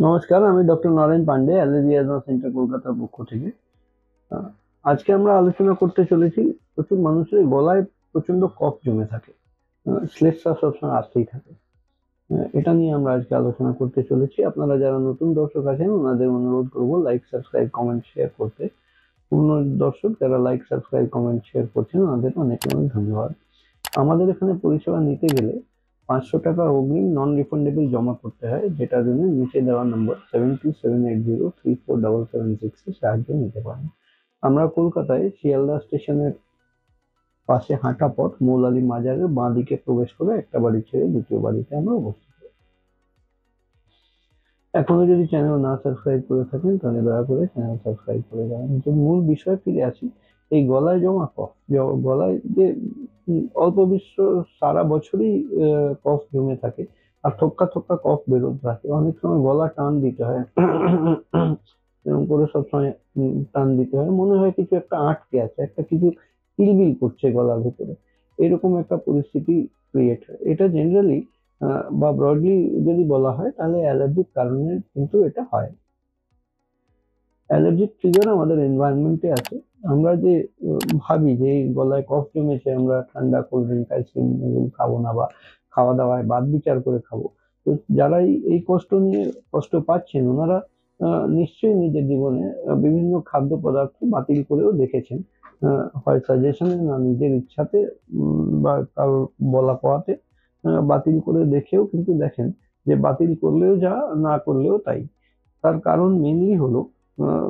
নমস্কার, আমি doctor Naren Pandey, allergy asthma centre, কলকাতার পক্ষ থেকে। আজকে আমরা আলোচনা করতে চলেছি, প্রচুর মানুষের গলায় প্রচন্ড কফ জমে থাকে, শ্লেষ্মা সবসময় আসতেই থাকে। এটা নিয়ে আমরা আজকে আলোচনা করতে চলেছি। আপনারা যারা নতুন দর্শক আছেন ওনাদের অনুরোধ করবো লাইক, সাবস্ক্রাইব, কমেন্ট, শেয়ার করতে। পুরনো দর্শক যারা লাইক, সাবস্ক্রাইব, কমেন্ট, শেয়ার করছেন ওনাদের অনেক অনেক ধন্যবাদ। আমাদের এখানে পরিষেবা নিতে গেলে 500 টাকা অগ্রিম নন রিফান্ডেবল জমা করতে হয়, যেটার জন্য নিচে দেওয়া নম্বর 7278034776 এ সাহায্য নিতে পারেন। আমরা কলকাতায় শিয়ালদা স্টেশনের পাশে হাঁটা পথ মৌলালী মাজারের বাঁ দিকে প্রবেশ করে একটা বাড়ি ছেড়ে দ্বিতীয় বাড়িতে আমরা অবস্থিত। এখনো যদি চ্যানেল না সাবস্ক্রাইব করে থাকেন তাহলে দয়া করে চ্যানেল সাবস্ক্রাইব করে যাবেন। তো মূল বিষয়ে ফিরে আসি। এই গলায় জমা কফ, গলায় যে অল্প বিস্তর সারা বছরই কফ জমে থাকে আর থক্কা থক্কা কফ বেরোতে থাকে। অনেক সময় গলা টান দিতে হয়, এরকম করে সবসময় টান দিতে হয়, মনে হয় কিছু একটা আটকে আছে, একটা কিছু কিলবিল করছে গলার ভিতরে, এরকম একটা পরিস্থিতি ক্রিয়েট হয়। এটা জেনারেলি বা ব্রডলি যদি বলা হয় তাহলে অ্যালার্জির কারণে কিন্তু এটা হয়। অ্যালার্জিক ট্রিগার আমাদের এনভায়রনমেন্টে আছে। আমরা যে ভাবি যে এই গলায় কফ জমেছে, আমরা ঠান্ডা, কোল্ড ড্রিঙ্ক, আইসক্রিম এগুলো খাবো না বা খাওয়া দাওয়ায় বাদ বিচার করে খাবো। তো যারা এই কষ্ট নিয়ে কষ্ট পাচ্ছেন ওনারা নিশ্চয়ই নিজের জীবনে বিভিন্ন খাদ্য পদার্থ বাতিল করেও দেখেছেন, হয় সাজেশনে না নিজের ইচ্ছাতে বা কারোর বলা কওয়াতে বাতিল করে দেখেও কিন্তু দেখেন যে বাতিল করলেও যা, না করলেও তাই। তার কারণ মেইনলি হলো আহ,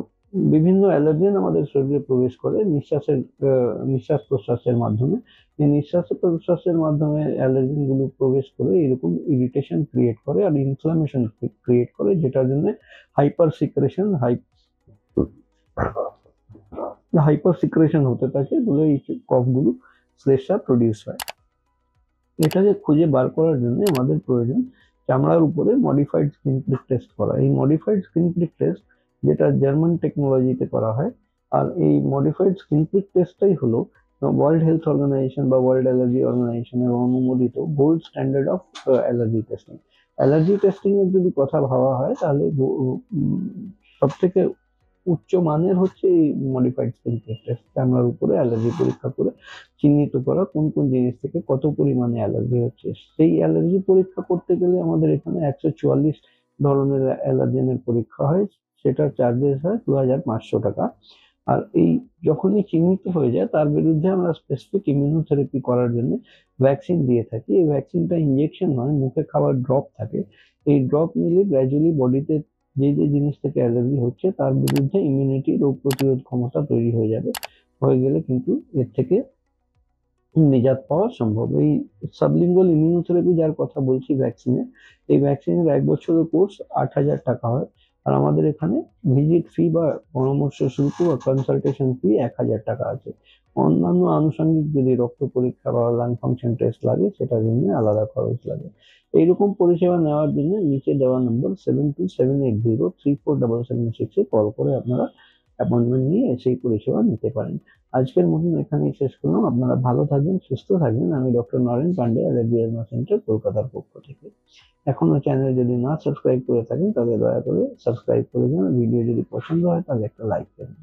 বিভিন্ন অ্যালার্জেন আমাদের শরীরে প্রবেশ করে নিঃশ্বাস প্রশ্বাসের মাধ্যমে। এই নিঃশ্বাস প্রশ্বাসের মাধ্যমে অ্যালার্জেন গুলো প্রবেশ করে এরকম ইরিটেশন ক্রিয়েট করে আর ইনফ্লামেশন ক্রিয়েট করে, যেটার জন্য হাইপার সিক্রেশন হাইপার সিক্রেশন হতে থাকে, বলে এই কফ গুলো শ্লেষ্মা প্রডিউস হয়। এটাকে খুঁজে বার করার জন্য আমাদের প্রয়োজন চামড়ার উপরে মডিফাইড স্কিন প্রিক টেস্ট করা। এই মডিফাইড স্কিন প্রিক টেস্ট, যেটা জার্মান টেকনোলজিতে করা হয়, আর এই মডিফাইড স্কিন প্রিক টেস্টটাই হলো ওয়ার্ল্ড হেলথ অর্গানাইজেশন বা ওয়ার্ল্ড অ্যালার্জি অর্গানাইজেশনের অনুমোদিত gold standard of allergy testing. Allergy testing এর যদি কথা ভাবা হয় তাহলে সব থেকে উচ্চ মানের হচ্ছে এই মডিফাইড স্কিন প্রিক টেস্ট। চামড়ার উপরে অ্যালার্জি পরীক্ষা করে চিহ্নিত করা কোন কোন জিনিস থেকে কত পরিমাণে অ্যালার্জি হচ্ছে। সেই অ্যালার্জি পরীক্ষা করতে গেলে আমাদের এখানে 144 ধরনের অ্যালার্জেনের পরীক্ষা হয়, সেটার চার্জেস হয় 2500 টাকা। আর এই যখনই চিহ্নিত হয়ে যায় তার বিরুদ্ধে আমরা স্পেসিফিক ইমিউনোথেরাপি করার জন্য ভ্যাকসিন দিয়ে থাকি। এই ভ্যাকসিনটা ইঞ্জেকশন নয়, মুখে খাওয়ার ড্রপ থাকে। এই ড্রপ নিলে গ্র্যাজুয়ালি বডিতে যে যে জিনিস থেকে অ্যালার্জি হচ্ছে তার বিরুদ্ধে ইমিউনিটি, রোগ প্রতিরোধ ক্ষমতা তৈরি হয়ে যাবে। হয়ে গেলে কিন্তু এর থেকে নিজাত পাওয়া সম্ভব। এই সাবলিঙ্গুয়াল ইমিউনোথেরাপি যার কথা বলছি ভ্যাকসিনে, এই ভ্যাকসিনের 1 বছরের কোর্স 8,000 টাকা হয়। আর আমাদের এখানে ভিজিট ফি বা পরামর্শ শুল্ক বা কনসালটেশন ফি 1,000 টাকা আছে। অন্যান্য আনুষঙ্গিক যদি রক্ত পরীক্ষা বা লাং ফাংশন টেস্ট লাগে সেটার জন্য আলাদা খরচ লাগে। এইরকম পরিষেবা নেওয়ার জন্য নিচে দেওয়া নম্বর 7278034776 এ কল করে আপনারা অ্যাপয়েন্টমেন্ট নিয়ে সেই পরিষেবা নিতে পারেন। আজকের মতন এখানেই শেষ করলাম। আপনারা ভালো থাকবেন, সুস্থ থাকবেন। আমি doctor Naren Pandey, allergy asthma centre, কলকাতার পক্ষ থেকে। এখনো চ্যানেল যদি না সাবস্ক্রাইব করে থাকেন তাহলে দয়া করে সাবস্ক্রাইব করে যান। ভিডিও যদি পছন্দ হয় তাহলে একটা লাইক দেবেন।